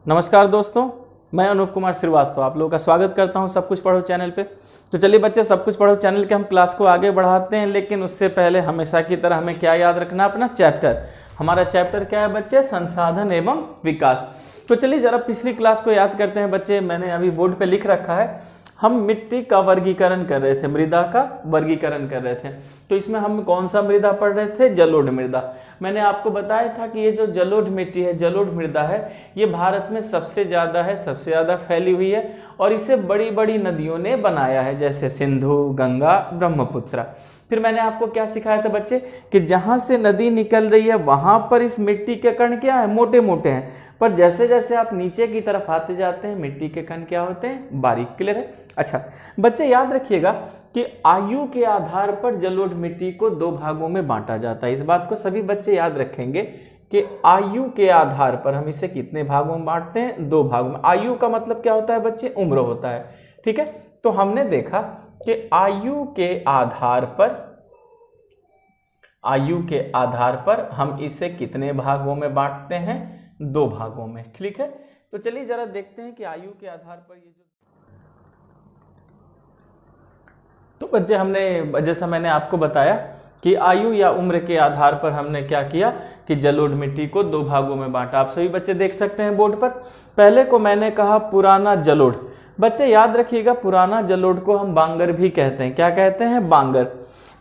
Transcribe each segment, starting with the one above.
नमस्कार दोस्तों, मैं अनूप कुमार श्रीवास्तव आप लोगों का स्वागत करता हूं सब कुछ पढ़ो चैनल पे। तो चलिए बच्चे, सब कुछ पढ़ो चैनल के हम क्लास को आगे बढ़ाते हैं, लेकिन उससे पहले हमेशा की तरह हमें क्या याद रखना, अपना चैप्टर। हमारा चैप्टर क्या है बच्चे? संसाधन एवं विकास। तो चलिए जरा पिछली क्लास को याद करते हैं बच्चे। मैंने अभी बोर्ड पे लिख रखा है, हम मिट्टी का वर्गीकरण कर रहे थे, मृदा का वर्गीकरण कर रहे थे। तो इसमें हम कौन सा मृदा पढ़ रहे थे? जलोढ़ मृदा। मैंने आपको बताया था कि ये जो जलोढ़ मिट्टी है, जलोढ़ मृदा है, ये भारत में सबसे ज़्यादा है, सबसे ज़्यादा फैली हुई है और इसे बड़ी बड़ी नदियों ने बनाया है, जैसे सिंधु, गंगा, ब्रह्मपुत्र। फिर मैंने आपको क्या सिखाया था बच्चे कि जहाँ से नदी निकल रही है वहाँ पर इस मिट्टी के कण क्या है? मोटे मोटे हैं, पर जैसे जैसे आप नीचे की तरफ आते जाते हैं मिट्टी के कण क्या होते हैं? बारीक। क्लियर है? अच्छा बच्चे, याद रखिएगा कि आयु के आधार पर जलोढ़ मिट्टी को दो भागों में बांटा जाता है। इस बात को सभी बच्चे याद रखेंगे कि आयु के आधार पर हम इसे कितने भागों में बांटते हैं? दो भागों में। आयु का मतलब क्या होता है बच्चे? उम्र होता है। ठीक है, तो हमने देखा कि आयु के आधार पर हम इसे कितने भागों में बांटते हैं? दो भागों में। ठीक है, तो चलिए जरा देखते हैं कि आयु के आधार पर ये जो, तो बच्चे हमने, जैसा मैंने आपको बताया कि आयु या उम्र के आधार पर हमने क्या किया कि जलोढ़ मिट्टी को दो भागों में बांटा। आप सभी बच्चे देख सकते हैं बोर्ड पर। पहले को मैंने कहा पुराना जलोढ़। बच्चे याद रखिएगा, पुराना जलोढ़ को हम बांगर भी कहते हैं। क्या कहते हैं? बांगर।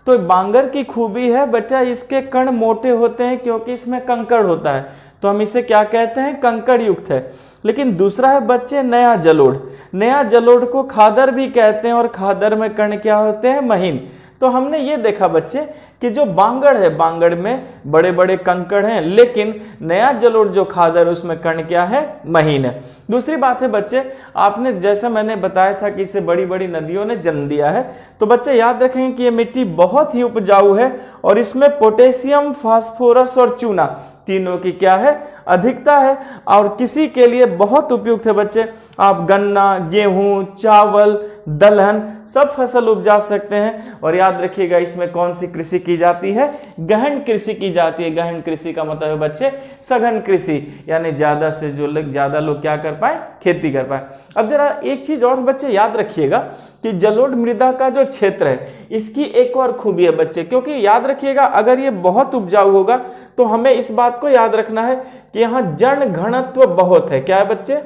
तो बांगर की खूबी है बच्चा, इसके कण मोटे होते हैं क्योंकि इसमें कंकड़ होता है, तो हम इसे क्या कहते हैं? कंकड़ युक्त है। लेकिन दूसरा है बच्चे नया जलोढ़। नया जलोढ़ को खादर भी कहते हैं और खादर में कण क्या होते हैं? महीन। तो हमने ये देखा बच्चे कि जो बांगड़ है, बांगड़ में बड़े बड़े कंकड़ हैं, लेकिन नया जलोढ़ जो खादर उसमें कण क्या है? महीन है। दूसरी बात है बच्चे, आपने जैसा मैंने बताया था कि इसे बड़ी बड़ी नदियों ने जन्म दिया है, तो बच्चे याद रखेंगे कि ये मिट्टी बहुत ही उपजाऊ है और इसमें पोटेशियम, फास्फोरस और चूना तीनों की क्या है? अधिकता है और किसी के लिए बहुत उपयुक्त है बच्चे। आप गन्ना, गेहूं, चावल, दलहन सब फसल उपजा सकते हैं। और याद रखिएगा इसमें कौन सी कृषि की जाती है? गहन कृषि की जाती है। गहन कृषि का मतलब है बच्चे सघन कृषि, यानी ज्यादा से जो ज्यादा लोग क्या कर पाए? खेती कर पाए। अब जरा एक चीज और बच्चे याद रखिएगा कि जलोढ़ मृदा का जो क्षेत्र है, इसकी एक और खूबी है बच्चे, क्योंकि याद रखिएगा अगर ये बहुत उपजाऊ होगा तो हमें इस बात को याद रखना है कि यहाँ जन घनत्व बहुत है। क्या है बच्चे?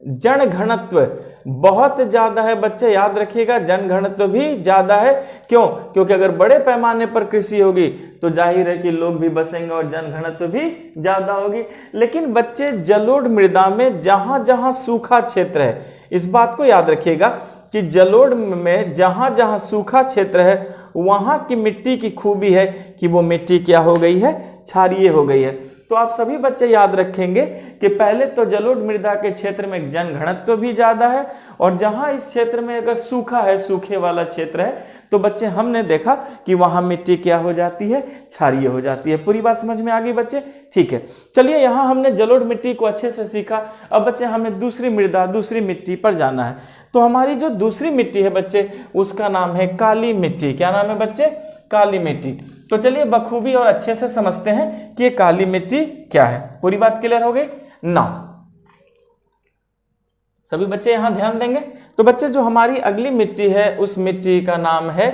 जन घनत्व बहुत ज्यादा है बच्चे, याद रखिएगा जन घनत्व भी ज्यादा है। क्यों? क्योंकि अगर बड़े पैमाने पर कृषि होगी तो जाहिर है कि लोग भी बसेंगे और जन घनत्व भी ज्यादा होगी। लेकिन बच्चे जलोढ़ मृदा में जहां जहां सूखा क्षेत्र है, इस बात को याद रखिएगा कि जलोढ़ में जहां जहां सूखा क्षेत्र है वहां की मिट्टी की खूबी है कि वो मिट्टी क्या हो गई है? क्षारीय हो गई है। तो आप सभी बच्चे याद रखेंगे कि पहले तो जलोढ़ मृदा के क्षेत्र में जन घनत्व भी ज्यादा है और जहां इस क्षेत्र में अगर सूखा है, सूखे वाला क्षेत्र है, तो बच्चे हमने देखा कि वहां मिट्टी क्या हो जाती है? क्षारीय हो जाती है। पूरी बात समझ में आ गई बच्चे? ठीक है, चलिए यहां हमने जलोढ़ मिट्टी को अच्छे से सीखा। अब बच्चे हमें दूसरी मृदा, दूसरी मिट्टी पर जाना है। तो हमारी जो दूसरी मिट्टी है बच्चे, उसका नाम है काली मिट्टी। क्या नाम है बच्चे? काली मिट्टी। तो चलिए बखूबी और अच्छे से समझते हैं कि ये काली मिट्टी क्या है। पूरी बात क्लियर हो गई ना? सभी बच्चे यहां ध्यान देंगे। तो बच्चे जो हमारी अगली मिट्टी है उस मिट्टी का नाम है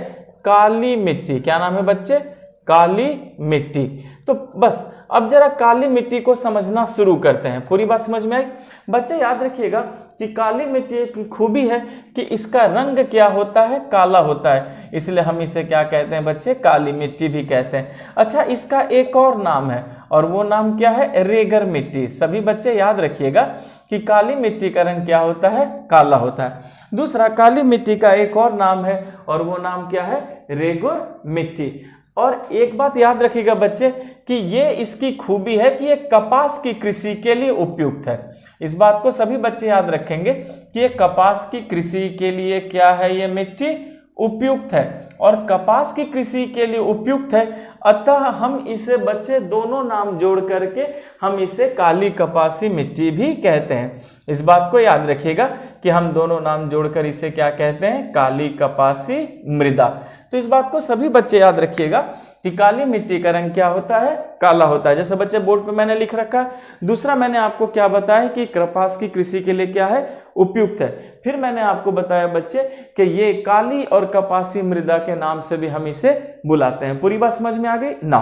काली मिट्टी। क्या नाम है बच्चे? काली मिट्टी। तो बस अब जरा काली मिट्टी को समझना शुरू करते हैं। पूरी बात समझ में आई? बच्चे याद रखिएगा कि काली मिट्टी की खूबी है कि इसका रंग क्या होता है? काला होता है, इसलिए हम इसे क्या कहते हैं बच्चे? काली मिट्टी भी कहते हैं। अच्छा, इसका एक और नाम है और वो नाम क्या है? रेगर मिट्टी। सभी बच्चे याद रखिएगा कि काली मिट्टी का रंग क्या होता है? काला होता है। दूसरा, काली मिट्टी का एक और नाम है और वो नाम क्या है? रेगुर मिट्टी। और एक बात याद रखिएगा बच्चे कि ये इसकी खूबी है कि ये कपास की कृषि के लिए उपयुक्त है। इस बात को सभी बच्चे याद रखेंगे कि ये कपास की कृषि के लिए क्या है? ये मिट्टी उपयुक्त है और कपास की कृषि के लिए उपयुक्त है। अतः हम इसे बच्चे दोनों नाम जोड़ करके हम इसे काली कपासी मिट्टी भी कहते हैं। इस बात को याद रखिएगा कि हम दोनों नाम जोड़कर इसे क्या कहते हैं? काली कपासी मृदा। तो इस बात को सभी बच्चे याद रखिएगा कि काली मिट्टी का रंग क्या होता है, काला होता है, जैसे बच्चे बोर्ड पे मैंने लिख रखा है। दूसरा मैंने आपको क्या बताया कि कपास की कृषि के लिए क्या है, उपयुक्त है। फिर मैंने आपको बताया बच्चे कि ये काली और कपासी मृदा के नाम से भी हम इसे बुलाते हैं। पूरी बात समझ में आ गई ना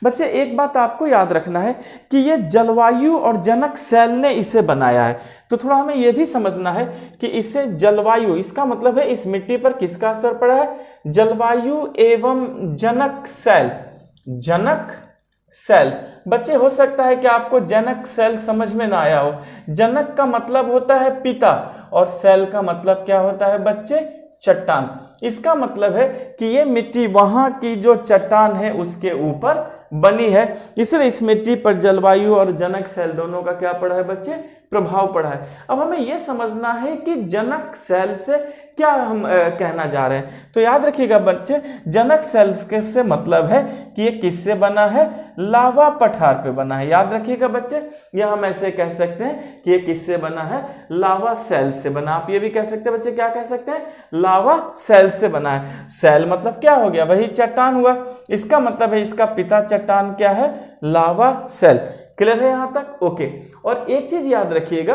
बच्चे? एक बात आपको याद रखना है कि ये जलवायु और जनक सेल ने इसे बनाया है, तो थोड़ा हमें यह भी समझना है कि इसे जलवायु, इसका मतलब है इस मिट्टी पर किसका असर पड़ा है, जलवायु एवं जनक सेल। जनक सेल बच्चे, हो सकता है कि आपको जनक सेल समझ में ना आया हो। जनक का मतलब होता है पिता और सेल का मतलब क्या होता है बच्चे, चट्टान। इसका मतलब है कि ये मिट्टी वहां की जो चट्टान है उसके ऊपर बनी है, इसलिए इस मिट्टी पर जलवायु और जनक सेल दोनों का क्या पड़ा है बच्चे, प्रभाव पड़ा है। अब हमें यह समझना है कि जनक सेल से क्या हम कहना जा रहे हैं। तो याद रखिएगा बच्चे, जनक सेल से मतलब है कि ये किससे बना है, लावा पठार पे बना है। याद रखिएगा बच्चे, ये हम ऐसे कह सकते हैं कि ये किससे बना है, लावा सेल से बना। आप ये भी कह सकते हैं बच्चे, क्या कह सकते हैं, लावा सेल से बना है। सेल मतलब क्या हो गया, वही चट्टान हुआ। इसका मतलब है इसका पिता चट्टान क्या है, लावा सेल। क्लियर है यहां तक? ओके। और एक चीज याद रखिएगा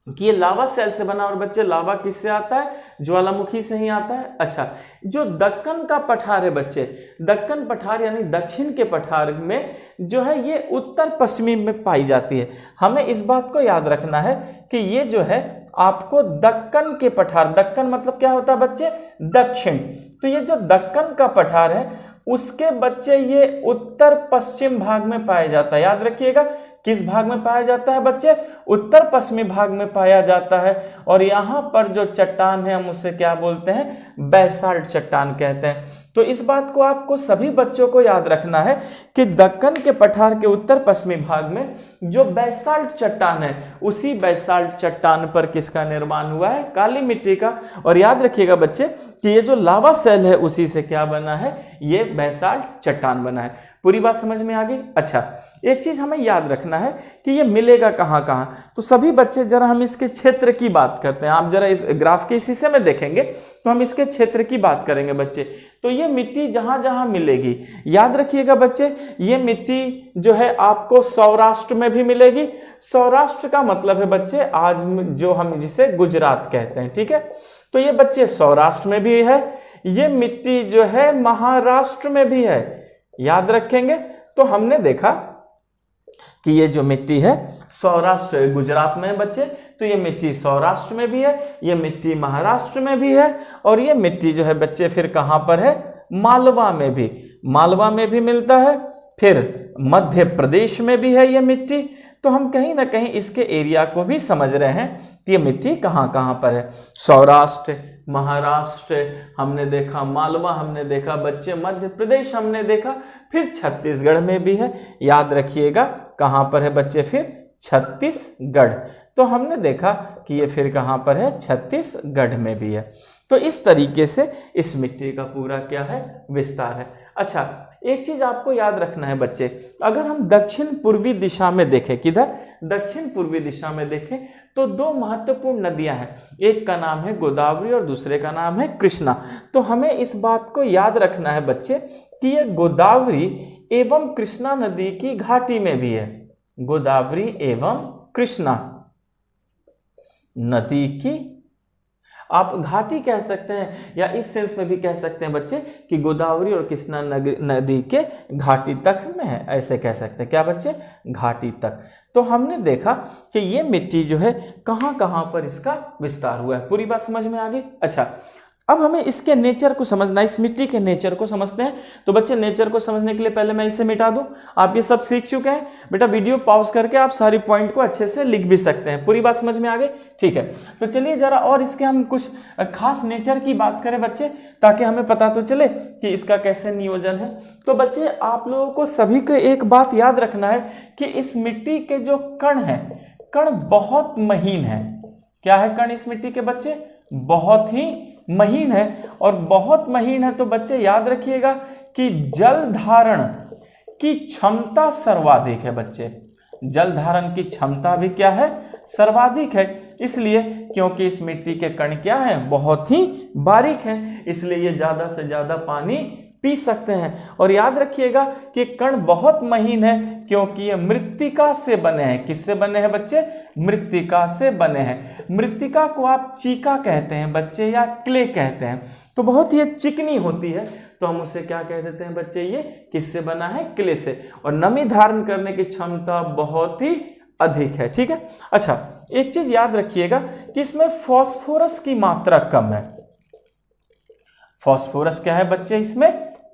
कि ये लावा सेल से बना, और बच्चे लावा किससे आता है, ज्वालामुखी से ही आता है। अच्छा, जो दक्कन का पठार है बच्चे, दक्कन पठार यानी दक्षिण के पठार में जो है ये उत्तर पश्चिमी में पाई जाती है। हमें इस बात को याद रखना है कि ये जो है आपको दक्कन के पठार, दक्कन मतलब क्या होता है बच्चे, दक्षिण। तो ये जो दक्कन का पठार है उसके बच्चे ये उत्तर पश्चिम भाग में पाया जाता है। याद रखिएगा, किस भाग में पाया जाता है बच्चे, उत्तर पश्चिमी भाग में पाया जाता है। और यहां पर जो चट्टान है हम उसे क्या बोलते हैं, बैसाल्ट चट्टान कहते हैं। तो इस बात को आपको सभी बच्चों को याद रखना है कि दक्कन के पठार के उत्तर पश्चिमी भाग में जो बैसाल्ट चट्टान है, उसी बैसाल्ट चट्टान पर किसका निर्माण हुआ है, काली मिट्टी का। और याद रखिएगा बच्चे कि ये जो लावा सेल है उसी से क्या बना है, ये बैसाल्ट चट्टान बना है। पूरी बात समझ में आ गई? अच्छा, एक चीज हमें याद रखना है कि ये मिलेगा कहां कहां। तो सभी बच्चे जरा हम इसके क्षेत्र की बात करते हैं। आप जरा इस ग्राफ के इस हिस्से में देखेंगे तो हम इसके क्षेत्र की बात करेंगे बच्चे। तो ये मिट्टी जहां जहां मिलेगी, याद रखिएगा बच्चे, ये मिट्टी जो है आपको सौराष्ट्र में भी मिलेगी। सौराष्ट्र का मतलब है बच्चे आज जो हम जिसे गुजरात कहते हैं, ठीक है। तो ये बच्चे सौराष्ट्र में भी है, ये मिट्टी जो है महाराष्ट्र में भी है। याद रखेंगे, तो हमने देखा कि ये जो मिट्टी है सौराष्ट्र गुजरात में है बच्चे, तो ये मिट्टी सौराष्ट्र में भी है, ये मिट्टी महाराष्ट्र में भी है, और ये मिट्टी जो है बच्चे फिर कहां पर है, मालवा में भी, मालवा में भी मिलता है, फिर मध्य प्रदेश में भी है ये मिट्टी। तो हम कहीं ना कहीं इसके एरिया को भी समझ रहे हैं कि ये मिट्टी कहां कहां पर है। सौराष्ट्र, महाराष्ट्र हमने देखा, मालवा हमने देखा बच्चे, मध्य प्रदेश हमने देखा, फिर छत्तीसगढ़ में भी है। याद रखिएगा कहां पर है बच्चे, फिर छत्तीसगढ़। तो हमने देखा कि ये फिर कहां पर है, छत्तीसगढ़ में भी है। तो इस तरीके से इस मिट्टी का पूरा क्या है, विस्तार है। अच्छा, एक चीज आपको याद रखना है बच्चे, अगर हम दक्षिण पूर्वी दिशा में देखें, किधर, दक्षिण पूर्वी दिशा में देखें, तो दो महत्वपूर्ण नदियां हैं, एक का नाम है गोदावरी और दूसरे का नाम है कृष्णा। तो हमें इस बात को याद रखना है बच्चे कि ये गोदावरी एवं कृष्णा नदी की घाटी में भी है। गोदावरी एवं कृष्णा नदी की आप घाटी कह सकते हैं, या इस सेंस में भी कह सकते हैं बच्चे कि गोदावरी और कृष्णा नदी के घाटी तक में है, ऐसे कह सकते हैं। क्या बच्चे, घाटी तक। तो हमने देखा कि ये मिट्टी जो है कहां कहां पर इसका विस्तार हुआ है। पूरी बात समझ में आ गई? अच्छा, अब हमें इसके नेचर को समझना, इस मिट्टी के नेचर को समझते हैं। तो बच्चे नेचर को समझने के लिए पहले मैं इसे मिटा दूं। आप ये सब सीख चुके हैं बेटा, वीडियो पॉज करके आप सारी पॉइंट को अच्छे से लिख भी सकते हैं। पूरी बात समझ में आ गई? ठीक है, तो चलिए जरा और इसके हम कुछ खास नेचर की बात करें बच्चे, ताकि हमें पता तो चले कि इसका कैसे नियोजन है। तो बच्चे आप लोगों को सभी को एक बात याद रखना है कि इस मिट्टी के जो कण है, कण बहुत महीन है। क्या है कण इस मिट्टी के बच्चे? बहुत ही महीन है। और बहुत महीन है तो बच्चे याद रखिएगा कि जल धारण की क्षमता सर्वाधिक है बच्चे। जल धारण की क्षमता भी क्या है, सर्वाधिक है। इसलिए क्योंकि इस मिट्टी के कण क्या है, बहुत ही बारीक है, इसलिए ये ज्यादा से ज्यादा पानी पी सकते हैं। और याद रखिएगा कि कण बहुत महीन है क्योंकि ये मृत्तिका से बने हैं। किससे बने हैं बच्चे? मृत्तिका से बने हैं। मृत्तिका को आप चीका कहते हैं बच्चे, या क्ले कहते हैं। तो बहुत ही चिकनी होती है, तो हम उसे क्या कह देते हैं बच्चे? ये किससे बना है? क्ले से। और नमी धारण करने की क्षमता बहुत ही अधिक है। ठीक है। अच्छा, एक चीज याद रखिएगा कि इसमें फास्फोरस की मात्रा कम है। फास्फोरस क्या है बच्चे? इसमें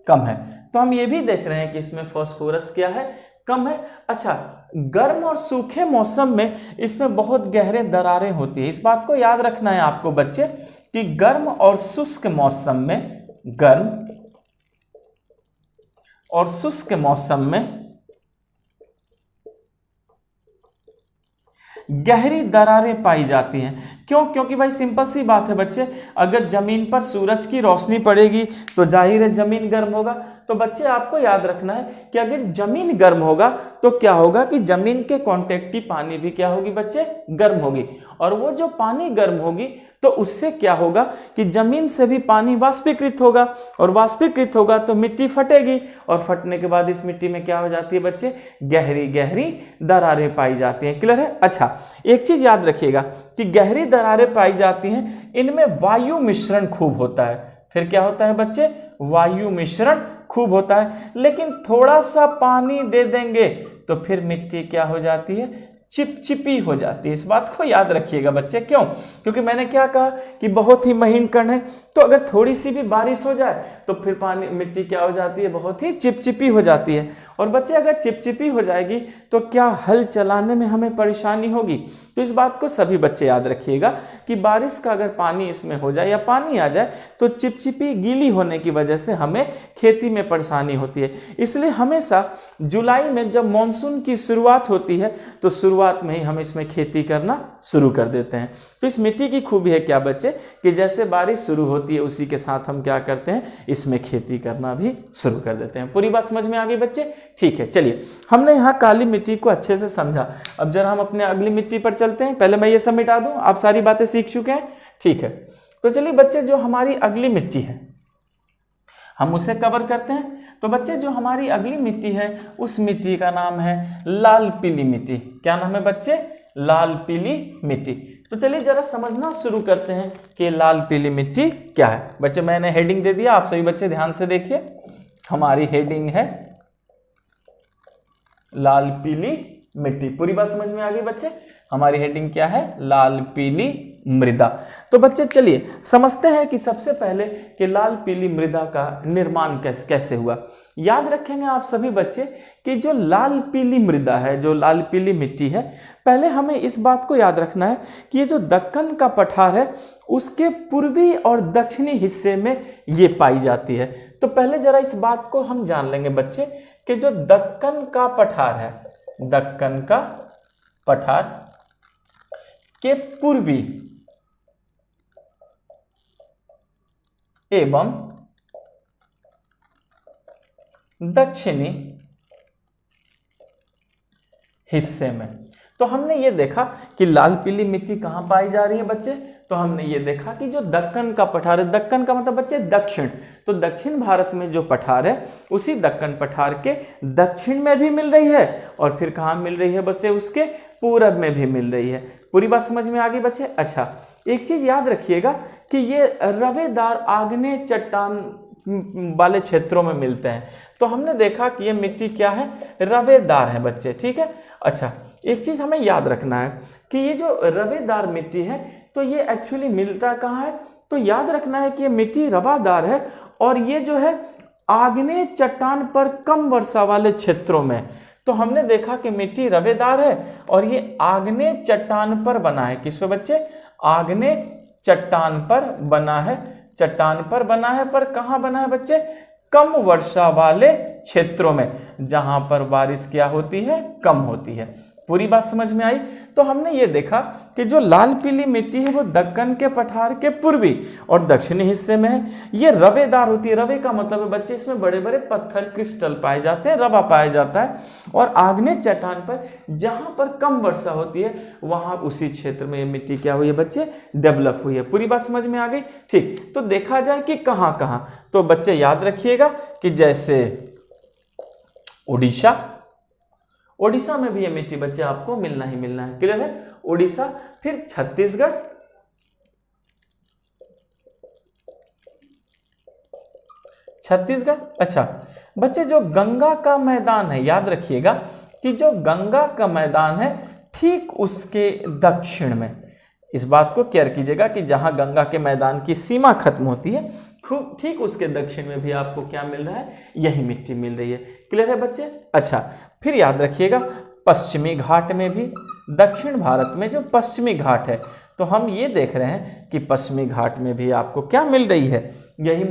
कम है। तो हम ये भी देख रहे हैं कि इसमें फास्फोरस क्या है? कम है। अच्छा, गर्म और सूखे मौसम में इसमें बहुत गहरे दरारें होती है। इस बात को याद रखना है आपको बच्चे कि गर्म और शुष्क मौसम में, गर्म और शुष्क मौसम में गहरी दरारें पाई जाती हैं। क्यों? क्योंकि भाई सिंपल सी बात है बच्चे, अगर जमीन पर सूरज की रोशनी पड़ेगी तो जाहिर है जमीन गर्म होगा। तो बच्चे आपको याद रखना है कि अगर जमीन गर्म होगा तो क्या होगा कि जमीन के कांटेक्ट की पानी भी क्या होगी बच्चे? गर्म होगी। और वो जो पानी गर्म होगी तो उससे क्या होगा कि जमीन से भी पानी वाष्पीकृत होगा, और वाष्पीकृत होगा तो मिट्टी फटेगी, और फटने के बाद इस मिट्टी में क्या हो जाती है बच्चे? गहरी गहरी दरारें पाई जाती हैं। क्लियर है? अच्छा, एक चीज याद रखिएगा कि गहरी दरारें पाई जाती हैं, इनमें वायु मिश्रण खूब होता है। फिर क्या होता है बच्चे? वायु मिश्रण खूब होता है। लेकिन थोड़ा सा पानी दे देंगे तो फिर मिट्टी क्या हो जाती है? चिपचिपी हो जाती है। इस बात को याद रखिएगा बच्चे। क्यों? क्योंकि मैंने क्या कहा कि बहुत ही महीन कण है, तो अगर थोड़ी सी भी बारिश हो जाए तो फिर पानी, मिट्टी क्या हो जाती है? बहुत ही चिपचिपी हो जाती है। और बच्चे अगर चिपचिपी हो जाएगी तो क्या हल चलाने में हमें परेशानी होगी? तो इस बात को सभी बच्चे याद रखिएगा कि बारिश का अगर पानी इसमें हो जाए या पानी आ जाए तो चिपचिपी गीली होने की वजह से हमें खेती में परेशानी होती है। इसलिए हमेशा जुलाई में जब मानसून की शुरुआत होती है तो शुरुआत में ही हम इसमें खेती करना शुरू कर देते हैं। तो इस मिट्टी की खूबी है क्या बच्चे कि जैसे बारिश शुरू होती है उसी के साथ हम क्या करते हैं? इसमें खेती करना भी शुरू कर देते हैं। पूरी बात समझ में आ गई बच्चे? ठीक है, चलिए हमने यहाँ काली मिट्टी को अच्छे से समझा। अब जरा हम अपने अगली मिट्टी पर चलते हैं। पहले मैं ये सब मिटा दूं, आप सारी बातें सीख चुके हैं। ठीक है, तो चलिए बच्चे, जो हमारी अगली मिट्टी है हम उसे कवर करते हैं। तो बच्चे, जो हमारी अगली मिट्टी है उस मिट्टी का नाम है लाल पीली मिट्टी। क्या नाम है बच्चे? लाल पीली मिट्टी। तो चलिए जरा समझना शुरू करते हैं कि लाल पीली मिट्टी क्या है। बच्चे, मैंने हेडिंग दे दिया, आप सभी बच्चे ध्यान से देखिए। हमारी हेडिंग है लाल पीली मिट्टी। पूरी बात समझ में आ गई बच्चे? हमारी हेडिंग क्या है? लाल पीली मृदा। तो बच्चे चलिए समझते हैं कि सबसे पहले कि लाल पीली मृदा का निर्माण कैसे हुआ। याद रखेंगे आप सभी बच्चे कि जो लाल पीली मृदा है, जो लाल पीली मिट्टी है, पहले हमें इस बात को याद रखना है कि ये जो दक्कन का पठार है उसके पूर्वी और दक्षिणी हिस्से में ये पाई जाती है। तो पहले जरा इस बात को हम जान लेंगे बच्चे कि जो दक्कन का पठार है, दक्कन का पठार के पूर्वी एवं दक्षिणी हिस्से में, तो हमने ये देखा कि लाल पीली मिट्टी कहां पाई जा रही है बच्चे? तो हमने ये देखा कि जो दक्कन का पठार है, दक्कन का मतलब बच्चे दक्षिण, तो दक्षिण भारत में जो पठार है उसी दक्कन पठार के दक्षिण में भी मिल रही है, और फिर कहाँ मिल रही है बच्चे? उसके पूरब में भी मिल रही है। पूरी बात समझ में आ गई बच्चे? अच्छा, एक चीज याद रखिएगा कि ये रवेदार आग्नेय चट्टान वाले क्षेत्रों में मिलते हैं। तो हमने देखा कि ये मिट्टी क्या है? रवेदार है बच्चे। ठीक है। अच्छा, एक चीज हमें याद रखना है कि ये जो रवेदार मिट्टी है तो ये एक्चुअली मिलता कहाँ है? तो याद रखना है कि ये मिट्टी रवादार है और ये जो है आग्नेय चट्टान पर कम वर्षा वाले क्षेत्रों में। तो हमने देखा कि मिट्टी रवेदार है और ये आग्नेय चट्टान पर बना है। किस पे बच्चे? आग्नेय चट्टान पर बना है, चट्टान पर बना है, पर कहाँ बना है बच्चे? कम वर्षा वाले क्षेत्रों में, जहां पर बारिश क्या होती है? कम होती है। पूरी बात समझ में आई। तो हमने ये देखा कि जो लाल पीली मिट्टी है वो दक्कन के पठार के पूर्वी और दक्षिणी हिस्से में है। ये रवेदार होती है। रवे का मतलब है बच्चे इसमें बड़े बड़े पत्थर क्रिस्टल पाए जाते हैं, रवा पाया जाता है। और आग्नेय चट्टान पर जहां पर कम वर्षा होती है वहां उसी क्षेत्र में ये मिट्टी क्या हुई है बच्चे, डेवलप हुई है। पूरी बात समझ में आ गई। ठीक, तो देखा जाए कि कहां कहां, तो बच्चे याद रखिएगा कि जैसे उड़ीसा में भी ये मिट्टी बच्चे आपको मिलना ही मिलना है। क्लियर है? उड़ीसा, फिर छत्तीसगढ़, अच्छा बच्चे जो गंगा का मैदान है, याद रखिएगा कि जो गंगा का मैदान है ठीक उसके दक्षिण में, इस बात को केयर कीजिएगा कि जहां गंगा के मैदान की सीमा खत्म होती है खूब ठीक उसके दक्षिण में भी आपको क्या मिल रहा है, यही मिट्टी मिल रही है। क्लियर है बच्चे? अच्छा, फिर याद रखिएगा पश्चिमी घाट में भी, दक्षिण भारत में जो पश्चिमी घाट है, तो हम ये देख रहे हैं कि पश्चिमी घाट में भी आपको क्या मिल रही है, यही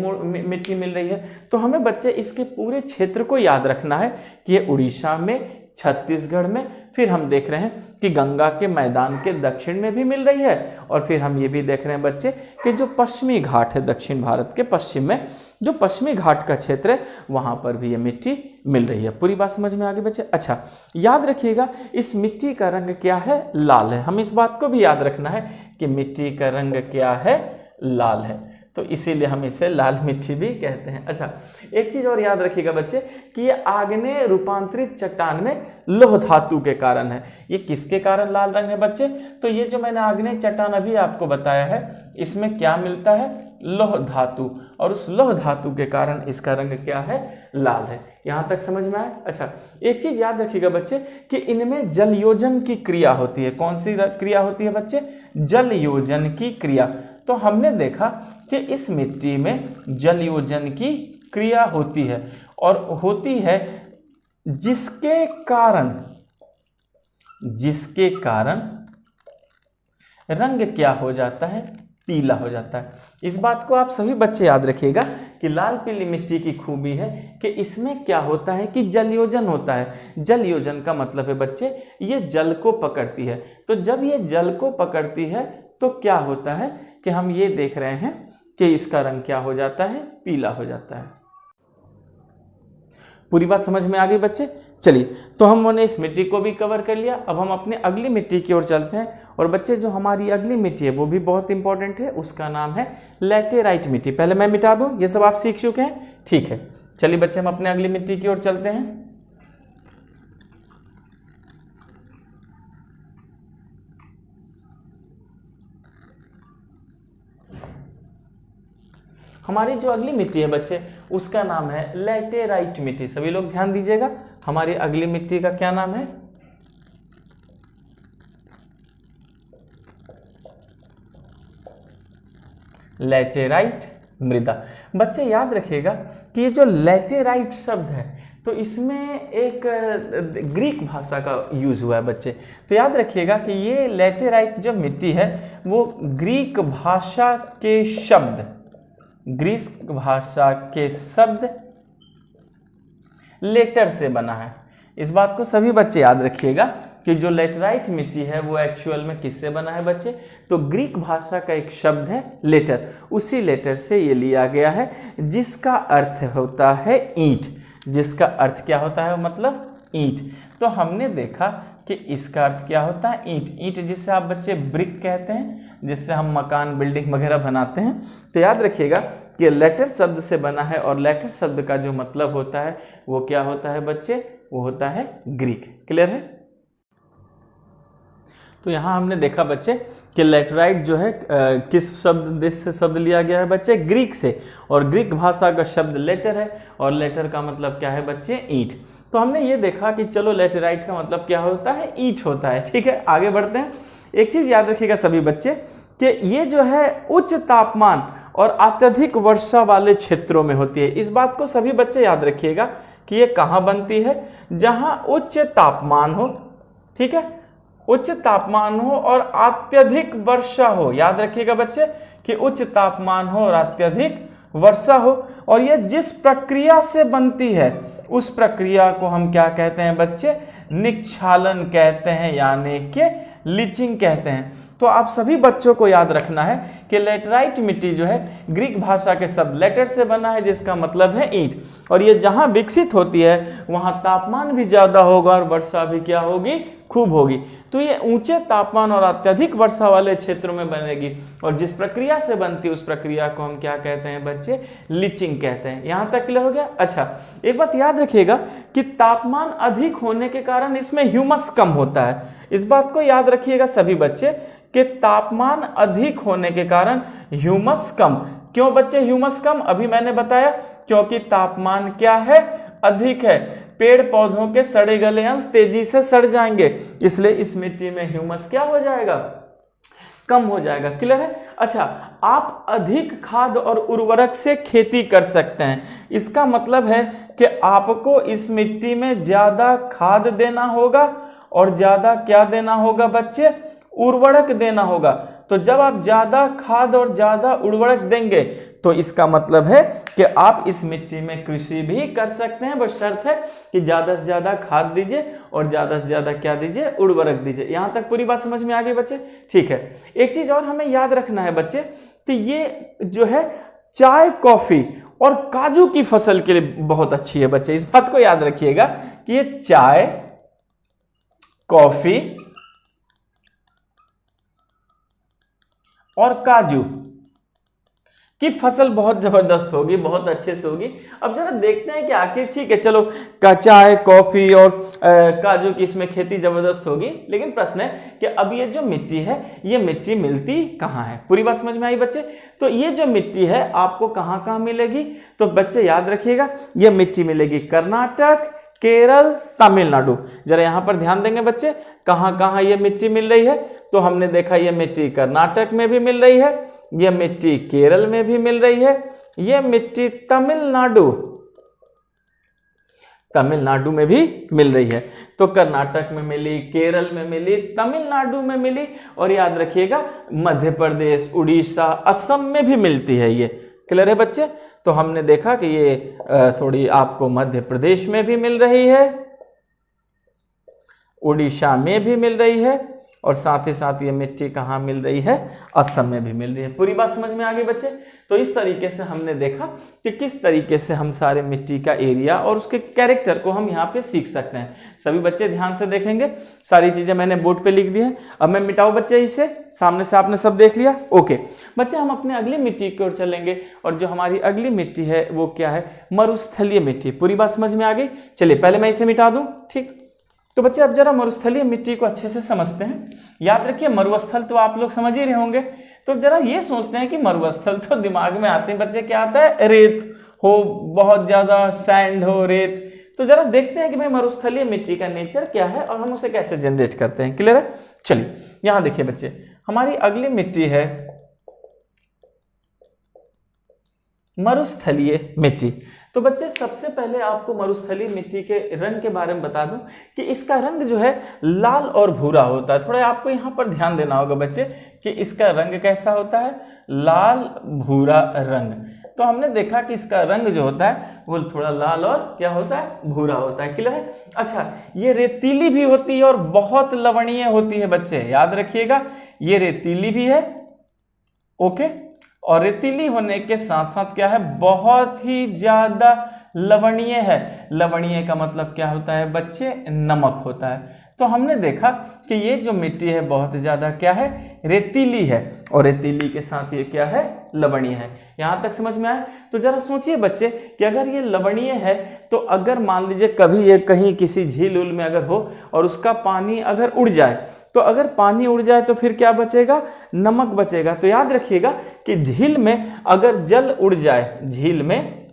मिट्टी मिल रही है। तो हमें बच्चे इसके पूरे क्षेत्र को याद रखना है कि ये उड़ीसा में, छत्तीसगढ़ में, फिर हम देख रहे हैं कि गंगा के मैदान के दक्षिण में भी मिल रही है, और फिर हम ये भी देख रहे हैं बच्चे कि जो पश्चिमी घाट है दक्षिण भारत के पश्चिम में, जो पश्चिमी घाट का क्षेत्र है वहां पर भी ये मिट्टी मिल रही है। पूरी बात समझ में आ गई बच्चे? अच्छा, याद रखिएगा इस मिट्टी का रंग क्या है, लाल है। हम इस बात को भी याद रखना है कि मिट्टी का रंग क्या है, लाल है, तो इसीलिए हम इसे लाल मिट्टी भी कहते हैं। अच्छा, एक चीज और याद रखिएगा बच्चे कि ये आग्नेय रूपांतरित चट्टान में लौह धातु के कारण है। ये किसके कारण लाल रंग है बच्चे? तो ये जो मैंने आग्नेय चट्टान अभी आपको बताया है, इसमें क्या मिलता है, लौह धातु, और उस लौह धातु के कारण इसका रंग क्या है, लाल है। यहां तक समझ में आया? अच्छा, एक चीज याद रखिएगा बच्चे कि इनमें जलयोजन की क्रिया होती है। कौन सी क्रिया होती है बच्चे? जलयोजन की क्रिया। तो हमने देखा कि इस मिट्टी में जलयोजन की क्रिया होती है, और होती है जिसके कारण रंग क्या हो जाता है, पीला हो जाता है। इस बात को आप सभी बच्चे याद रखिएगा कि लाल पीली मिट्टी की खूबी है कि इसमें क्या होता है कि जलयोजन होता है। जलयोजन का मतलब है बच्चे ये जल को पकड़ती है। तो जब ये जल को पकड़ती है तो क्या होता है कि हम ये देख रहे हैं कि इसका रंग क्या हो जाता है, पीला हो जाता है। पूरी बात समझ में आ गई बच्चे? चलिए, तो हमने इस मिट्टी को भी कवर कर लिया। अब हम अपने अगली मिट्टी की ओर चलते हैं। और बच्चे जो हमारी अगली मिट्टी है वो भी बहुत इंपॉर्टेंट है, उसका नाम है लैटेराइट मिट्टी। पहले मैं मिटा दूं, ये सब आप सीख चुके हैं, ठीक है। चलिए बच्चे, हम अपने अगली मिट्टी की ओर चलते हैं। हमारी जो अगली मिट्टी है बच्चे उसका नाम है लैटेराइट मिट्टी। सभी लोग ध्यान दीजिएगा, हमारी अगली मिट्टी का क्या नाम है, लैटेराइट मृदा। बच्चे याद रखिएगा कि ये जो लैटेराइट शब्द है तो इसमें एक ग्रीक भाषा का यूज हुआ है बच्चे। तो याद रखिएगा कि ये लैटेराइट जो मिट्टी है वो ग्रीक भाषा के शब्द लेटर से बना है। इस बात को सभी बच्चे याद रखिएगा कि जो लैटेराइट मिट्टी है वो एक्चुअल में किससे बना है बच्चे, तो ग्रीक भाषा का एक शब्द है लेटर, उसी लेटर से ये लिया गया है जिसका अर्थ होता है ईंट। जिसका अर्थ क्या होता है, मतलब ईंट। तो हमने देखा कि इसका अर्थ क्या होता है, ईंट। ईंट जिससे आप बच्चे ब्रिक कहते हैं, जिससे हम मकान बिल्डिंग वगैरह बनाते हैं। तो याद रखिएगा कि लेटर शब्द से बना है, और लेटर शब्द का जो मतलब होता है वो क्या होता है बच्चे, वो होता है ग्रीक। क्लियर है? तो यहाँ हमने देखा बच्चे कि लैटेराइट जो है किस देश से शब्द लिया गया है बच्चे, ग्रीक से, और ग्रीक भाषा का शब्द लेटर है, और लेटर का मतलब क्या है बच्चे, ईंट। तो हमने ये देखा कि चलो लैटेराइट का मतलब क्या होता है, ईंट होता है। ठीक है, आगे बढ़ते हैं। एक चीज याद रखिएगा सभी बच्चे कि ये जो है उच्च तापमान और अत्यधिक वर्षा वाले क्षेत्रों में होती है। इस बात को सभी बच्चे याद रखिएगा कि ये कहाँ बनती है, जहां उच्च तापमान हो, ठीक है, उच्च तापमान हो और अत्यधिक वर्षा हो। याद रखिएगा बच्चे कि उच्च तापमान हो और अत्यधिक वर्षा हो। और ये जिस प्रक्रिया से बनती है उस प्रक्रिया को हम क्या कहते हैं बच्चे? निक्षालन कहते हैं, यानी कि लीचिंग कहते हैं। तो आप सभी बच्चों को याद रखना है कि लेटराइट मिट्टी जो है ग्रीक भाषा के सब लेटर से बना है, जिसका मतलब है ईंट, और ये जहां विकसित होती है वहां तापमान भी ज्यादा होगा और वर्षा भी क्या होगी? खूब होगी। तो ये ऊंचे तापमान और अत्यधिक वर्षा वाले क्षेत्रों में बनेगी, और जिस प्रक्रिया से बनती है उस प्रक्रिया को हम क्या कहते हैं बच्चे? लीचिंग कहते हैं। यहां तक क्लियर हो गया? अच्छा, एक बात याद रखिएगा कि तापमान अधिक होने के कारण इसमें ह्यूमस कम होता है। इस बात को याद रखिएगा सभी बच्चे कि तापमान अधिक होने के कारण ह्यूमस कम। क्यों बच्चे ह्यूमस कम? अभी मैंने बताया, क्योंकि तापमान क्या है? अधिक है। पेड़ पौधों के सड़े गले अंश तेजी से सड़ जाएंगे, इसलिए इस मिट्टी में ह्यूमस क्या हो जाएगा? कम हो जाएगा। क्लियर है? अच्छा, आप अधिक खाद और उर्वरक से खेती कर सकते हैं। इसका मतलब है कि आपको इस मिट्टी में ज्यादा खाद देना होगा और ज्यादा क्या देना होगा बच्चे? उर्वरक देना होगा। तो जब आप ज्यादा खाद और ज्यादा उर्वरक देंगे तो इसका मतलब है कि आप इस मिट्टी में कृषि भी कर सकते हैं, बस शर्त है कि ज्यादा से ज्यादा खाद दीजिए और ज्यादा से ज्यादा क्या दीजिए? उर्वरक दीजिए। यहां तक पूरी बात समझ में आ गई बच्चे? ठीक है। एक चीज और हमें याद रखना है बच्चे कि ये जो है चाय, कॉफी और काजू की फसल के लिए बहुत अच्छी है बच्चे। इस बात को याद रखिएगा कि ये चाय, कॉफी और काजू की फसल बहुत जबरदस्त होगी, बहुत अच्छे से होगी। अब जरा देखते हैं कि आखिर, ठीक है चलो, चाय, कॉफी और काजू की इसमें खेती जबरदस्त होगी, लेकिन प्रश्न है कि अब ये जो मिट्टी है ये मिट्टी मिलती कहाँ है? पूरी बात समझ में आई बच्चे? तो ये जो मिट्टी है आपको कहाँ कहाँ मिलेगी? तो बच्चे याद रखिएगा, ये मिट्टी मिलेगी कर्नाटक, केरल, तमिलनाडु। जरा यहां पर ध्यान देंगे बच्चे, कहां कहां ये मिट्टी मिल रही है? तो हमने देखा ये मिट्टी कर्नाटक में भी मिल रही है, ये मिट्टी केरल में भी मिल रही है, ये मिट्टी तमिलनाडु में भी मिल रही है। तो कर्नाटक में मिली, केरल में मिली, तमिलनाडु में मिली, और याद रखिएगा मध्य प्रदेश, उड़ीसा, असम में भी मिलती है ये। क्लियर है बच्चे? तो हमने देखा कि ये थोड़ी आपको मध्य प्रदेश में भी मिल रही है, उड़ीसा में भी मिल रही है, और साथ ही साथ ये मिट्टी कहाँ मिल रही है? असम में भी मिल रही है। पूरी बात समझ में आ गई बच्चे? तो इस तरीके से हमने देखा कि किस तरीके से हम सारे मिट्टी का एरिया और उसके कैरेक्टर को हम यहाँ पे सीख सकते हैं। सभी बच्चे ध्यान से देखेंगे, सारी चीजें मैंने बोर्ड पे लिख दी हैं। अब मैं मिटाऊं बच्चे इसे? सामने से आपने सब देख लिया? ओके बच्चे, हम अपने अगली मिट्टी की ओर चलेंगे, और जो हमारी अगली मिट्टी है वो क्या है? मरुस्थलीय मिट्टी। पूरी बात समझ में आ गई? चलिए पहले मैं इसे मिटा दूं, ठीक? तो बच्चे अब जरा मरुस्थलीय मिट्टी को अच्छे से समझते हैं। याद रखिए मरुस्थल तो आप लोग समझ ही रहे होंगे, तो जरा ये सोचते हैं कि मरुस्थल तो दिमाग में आते हैं बच्चे, क्या आता है? रेत हो, बहुत ज्यादा सैंड हो, रेत। तो जरा देखते हैं कि भाई मरुस्थलीय मिट्टी का नेचर क्या है और हम उसे कैसे जनरेट करते हैं। क्लियर है? चलिए यहां देखिए बच्चे, हमारी अगली मिट्टी है मरुस्थलीय मिट्टी। तो बच्चे सबसे पहले आपको मरुस्थलीय मिट्टी के रंग के बारे में बता दूं कि इसका रंग जो है लाल और भूरा होता है। थोड़ा आपको यहाँ पर ध्यान देना होगा बच्चे कि इसका रंग कैसा होता है? लाल भूरा रंग। तो हमने देखा कि इसका रंग जो होता है वो थोड़ा लाल और क्या होता है? भूरा होता है। क्लियर है? अच्छा, ये रेतीली भी होती है और बहुत लवणीय होती है बच्चे, याद रखिएगा ये रेतीली भी है, ओके, और रेतीली होने के साथ साथ क्या है? बहुत ही ज्यादा लवणीय है। लवणीय का मतलब क्या होता है बच्चे? नमक होता है। तो हमने देखा कि ये जो मिट्टी है बहुत ज्यादा क्या है? रेतीली है, और रेतीली के साथ ये क्या है? लवणीय है। यहां तक समझ में आए? तो जरा सोचिए बच्चे कि अगर ये लवणीय है तो अगर मान लीजिए कभी ये कहीं किसी झील उल में अगर हो और उसका पानी अगर उड़ जाए, तो अगर पानी उड़ जाए तो फिर क्या बचेगा? नमक बचेगा। तो याद रखिएगा कि झील में अगर जल उड़ जाए, झील में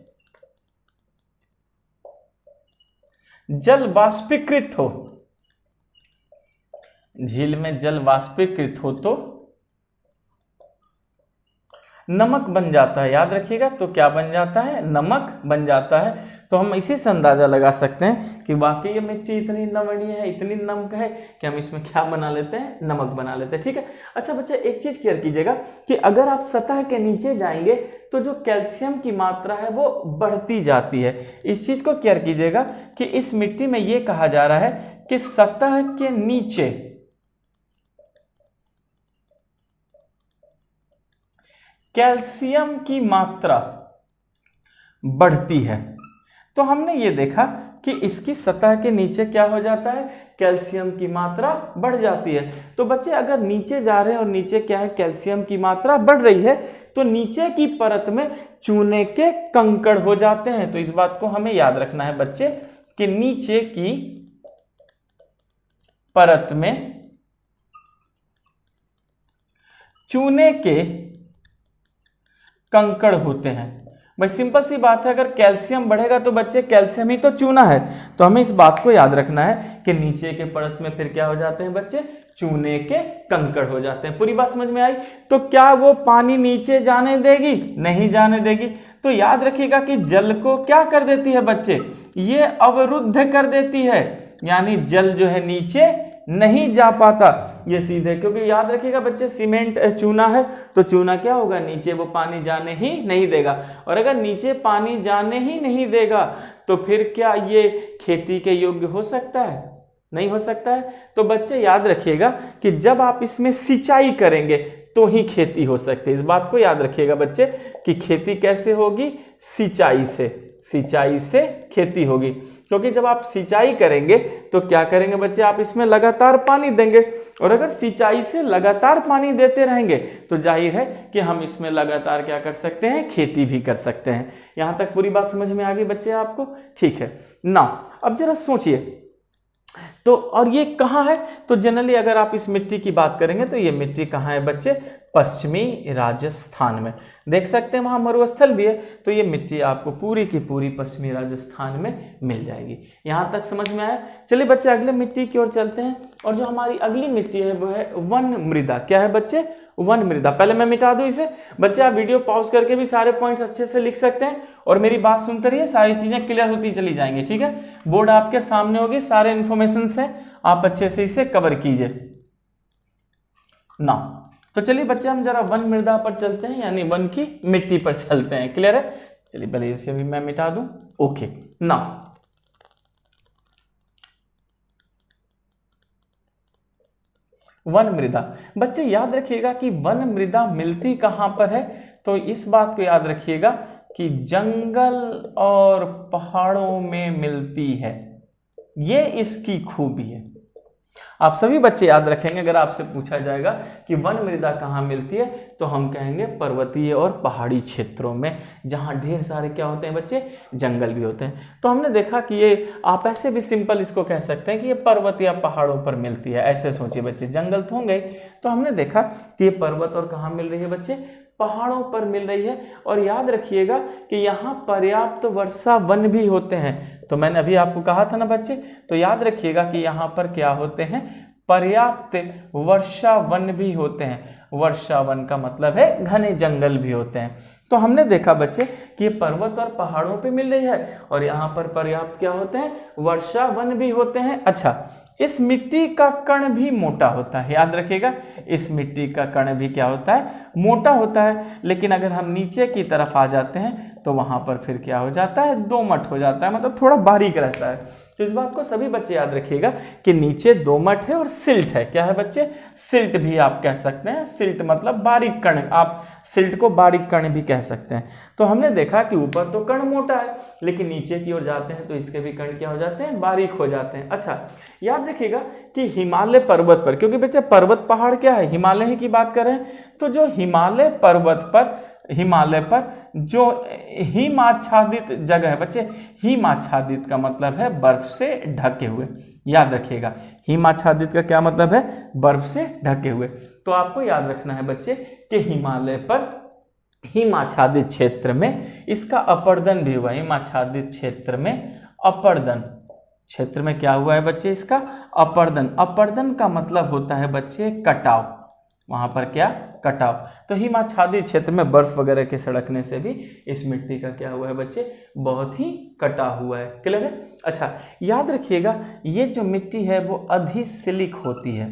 जल वाष्पीकृत हो, झील में जल वाष्पीकृत हो तो नमक बन जाता है। याद रखिएगा, तो क्या बन जाता है? नमक बन जाता है। तो हम इसी से अंदाजा लगा सकते हैं कि वाकई ये मिट्टी इतनी नमणीय है, इतनी नमक है कि हम इसमें क्या बना लेते हैं? नमक बना लेते हैं। ठीक है। अच्छा बच्चे, एक चीज क्लियर कीजिएगा कि अगर आप सतह के नीचे जाएंगे तो जो कैल्शियम की मात्रा है वो बढ़ती जाती है। इस चीज को क्लियर कीजिएगा कि इस मिट्टी में ये कहा जा रहा है कि सतह के नीचे कैल्शियम की मात्रा बढ़ती है। तो हमने ये देखा कि इसकी सतह के नीचे क्या हो जाता है? कैल्शियम की मात्रा बढ़ जाती है। तो बच्चे अगर नीचे जा रहे हैं और नीचे क्या है? कैल्शियम की मात्रा बढ़ रही है, तो नीचे की परत में चूने के कंकड़ हो जाते हैं। तो इस बात को हमें याद रखना है बच्चे कि नीचे की परत में चूने के कंकड़ होते हैं। भाई सिंपल सी बात है, अगर कैल्शियम बढ़ेगा तो बच्चे कैल्शियम ही तो चूना है। तो हमें इस बात को याद रखना है कि नीचे के परत में फिर क्या हो जाते हैं बच्चे? चूने के कंकड़ हो जाते हैं। पूरी बात समझ में आई? तो क्या वो पानी नीचे जाने देगी? नहीं जाने देगी। तो याद रखिएगा कि जल को क्या कर देती है बच्चे? ये अवरुद्ध कर देती है, यानी जल जो है नीचे नहीं जा पाता ये सीधे, क्योंकि याद रखिएगा बच्चे सीमेंट चूना है, तो चूना क्या होगा? नीचे वो पानी जाने ही नहीं देगा। और अगर नीचे पानी जाने ही नहीं देगा तो फिर क्या ये खेती के योग्य हो सकता है? नहीं हो सकता है। तो बच्चे याद रखिएगा कि जब आप इसमें सिंचाई करेंगे तो ही खेती हो सकती है। इस बात को याद रखिएगा बच्चे कि खेती कैसे होगी? सिंचाई से। सिंचाई से खेती होगी, क्योंकि जब आप सिंचाई करेंगे तो क्या करेंगे बच्चे? आप इसमें लगातार पानी देंगे, और अगर सिंचाई से लगातार पानी देते रहेंगे तो जाहिर है कि हम इसमें लगातार क्या कर सकते हैं? खेती भी कर सकते हैं। यहां तक पूरी बात समझ में आ गई बच्चे आपको? ठीक है ना। अब जरा सोचिए, तो और ये कहाँ है? तो जनरली अगर आप इस मिट्टी की बात करेंगे तो ये मिट्टी कहाँ है बच्चे? पश्चिमी राजस्थान में। देख सकते हैं वहां मरुस्थल भी है। तो ये मिट्टी आपको पूरी की पूरी पश्चिमी राजस्थान में मिल जाएगी। यहां तक समझ में आया? चलिए बच्चे अगले मिट्टी की ओर चलते हैं, और जो हमारी अगली मिट्टी है वो है वन मृदा। क्या है बच्चे? वन मृदा। पहले मैं मिटा दूं इसे। बच्चे आप वीडियो पॉज करके भी सारे पॉइंट्स अच्छे से लिख सकते हैं, और मेरी बात सुनते रहिए, सारी चीजें क्लियर होती चली जाएंगी। ठीक है। बोर्ड आपके सामने होगी, सारे इन्फॉर्मेशन है, आप अच्छे से इसे कवर कीजिए ना। तो चलिए बच्चे हम जरा वन मृदा पर चलते हैं, यानी वन की मिट्टी पर चलते हैं। क्लियर है? चलिए पहले इसे भी मैं मिटा दूं। ओके ना। वन मृदा। बच्चे याद रखिएगा कि वन मृदा मिलती कहां पर है? तो इस बात को याद रखिएगा कि जंगल और पहाड़ों में मिलती है। ये इसकी खूबी है। आप सभी बच्चे याद रखेंगे, अगर आपसे पूछा जाएगा कि वन मृदा कहाँ मिलती है तो हम कहेंगे पर्वतीय और पहाड़ी क्षेत्रों में, जहाँ ढेर सारे क्या होते हैं बच्चे? जंगल भी होते हैं। तो हमने देखा कि ये, आप ऐसे भी सिंपल इसको कह सकते हैं कि ये पर्वत या पहाड़ों पर मिलती है। ऐसे सोचिए बच्चे, जंगल तो होंगे। तो हमने देखा कि ये पर्वत और कहाँ मिल रही है बच्चे? पहाड़ों पर मिल रही है। और याद रखिएगा कि यहाँ पर्याप्त वर्षा वन भी होते हैं। तो मैंने अभी आपको कहा था ना बच्चे, तो याद रखिएगा कि यहाँ पर क्या होते हैं? पर्याप्त वर्षा वन भी होते हैं। वर्षा वन का मतलब है घने जंगल भी होते हैं। तो हमने देखा बच्चे कि ये पर्वत और पहाड़ों पे मिल रही है, और यहाँ पर पर्याप्त क्या होते हैं? वर्षा वन भी होते हैं। अच्छा, इस मिट्टी का कण भी मोटा होता है। याद रखिएगा, इस मिट्टी का कण भी क्या होता है? मोटा होता है। लेकिन अगर हम नीचे की तरफ आ जाते हैं तो वहां पर फिर क्या हो जाता है? दोमट हो जाता है, मतलब थोड़ा बारीक रहता है। तो इस बात को सभी बच्चे याद रखिएगा कि नीचे दोमट है और सिल्ट है। क्या है बच्चे? सिल्ट भी आप कह सकते हैं। सिल्ट मतलब बारीक कण, आप सिल्ट को बारीक कण भी कह सकते हैं। तो हमने देखा कि ऊपर तो कण मोटा है, लेकिन नीचे की ओर जाते हैं तो इसके भी कण क्या हो जाते हैं? बारीक हो जाते हैं। अच्छा, याद रखिएगा कि हिमालय पर्वत पर, क्योंकि बच्चे पर्वत पहाड़ क्या है? हिमालय ही की बात करें, तो जो हिमालय पर्वत पर, हिमालय पर जो हिमाच्छादित जगह है बच्चे, हिमाच्छादित का मतलब है बर्फ से ढके हुए। याद रखिएगा, हिमाच्छादित का क्या मतलब है? बर्फ से ढके हुए। तो आपको याद रखना है बच्चे कि हिमालय पर, हिमाच्छादित क्षेत्र में इसका अपर्दन भी हुआ। हिमाच्छादित क्षेत्र में अपर्दन, क्षेत्र में क्या हुआ है बच्चे? इसका अपर्दन। अपर्दन का मतलब होता है बच्चे कटाव। वहां पर क्या, कटाव। तो हिमाच्छादित क्षेत्र में बर्फ वगैरह के सड़कने से भी इस मिट्टी का क्या हुआ है बच्चे, बहुत ही कटा हुआ है। क्लियर है? अच्छा, याद रखिएगा ये जो मिट्टी है वो अधिसिलिक होती है।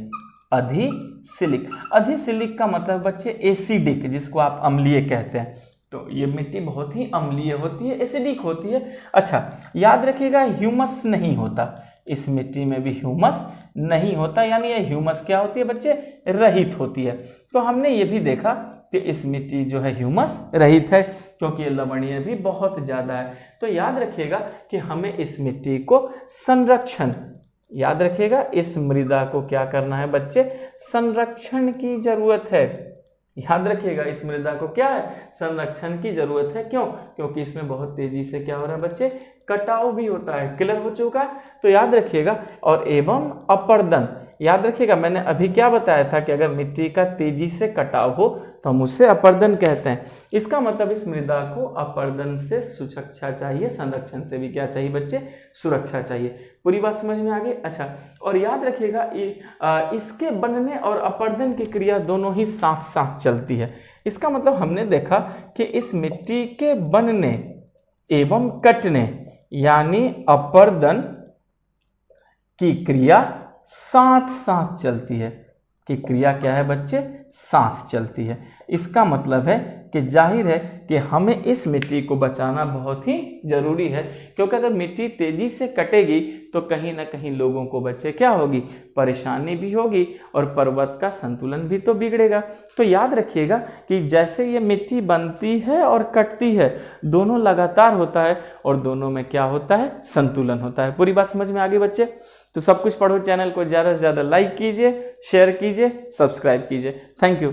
अधिसिलिक, अधिसिलिक का मतलब बच्चे एसिडिक, जिसको आप अम्लीय कहते हैं। तो ये मिट्टी बहुत ही अम्लीय होती है, एसिडिक होती है। अच्छा, याद रखिएगा ह्यूमस नहीं होता, इस मिट्टी में भी ह्यूमस नहीं होता, यानी ये ह्यूमस क्या होती है बच्चे, रहित होती है। तो हमने ये भी देखा कि इस मिट्टी जो है ह्यूमस रहित है, क्योंकि ये लवणीय भी बहुत ज़्यादा है। तो याद रखिएगा कि हमें इस मिट्टी को संरक्षण, याद रखिएगा इस मृदा को क्या करना है बच्चे, संरक्षण की जरूरत है। याद रखिएगा इस मृदा को क्या है, संरक्षण की जरूरत है। क्यों? क्योंकि इसमें बहुत तेजी से क्या हो रहा है बच्चे, कटाव भी होता है। क्लियर हो चुका? तो याद रखिएगा। और एवं अपर्दन, याद रखिएगा मैंने अभी क्या बताया था कि अगर मिट्टी का तेजी से कटाव हो तो हम उसे अपर्दन कहते हैं। इसका मतलब इस मृदा को अपर्दन से सुरक्षा चाहिए, संरक्षण से भी क्या चाहिए बच्चे, सुरक्षा चाहिए। पूरी बात समझ में आ गई? अच्छा, और याद रखिएगा इसके बनने और अपर्दन की क्रिया दोनों ही साथ साथ चलती है। इसका मतलब हमने देखा कि इस मिट्टी के बनने एवं कटने यानी अपर्दन की क्रिया साथ साथ चलती है। कि क्रिया क्या है बच्चे, साथ चलती है। इसका मतलब है कि जाहिर है कि हमें इस मिट्टी को बचाना बहुत ही जरूरी है, क्योंकि अगर मिट्टी तेजी से कटेगी तो कहीं ना कहीं लोगों को बच्चे क्या होगी, परेशानी भी होगी और पर्वत का संतुलन भी तो बिगड़ेगा। तो याद रखिएगा कि जैसे ये मिट्टी बनती है और कटती है, दोनों लगातार होता है और दोनों में क्या होता है, संतुलन होता है। पूरी बात समझ में आ गई बच्चे? तो सब कुछ पढ़ो चैनल को ज़्यादा से ज़्यादा लाइक कीजिए, शेयर कीजिए, सब्सक्राइब कीजिए। Thank you.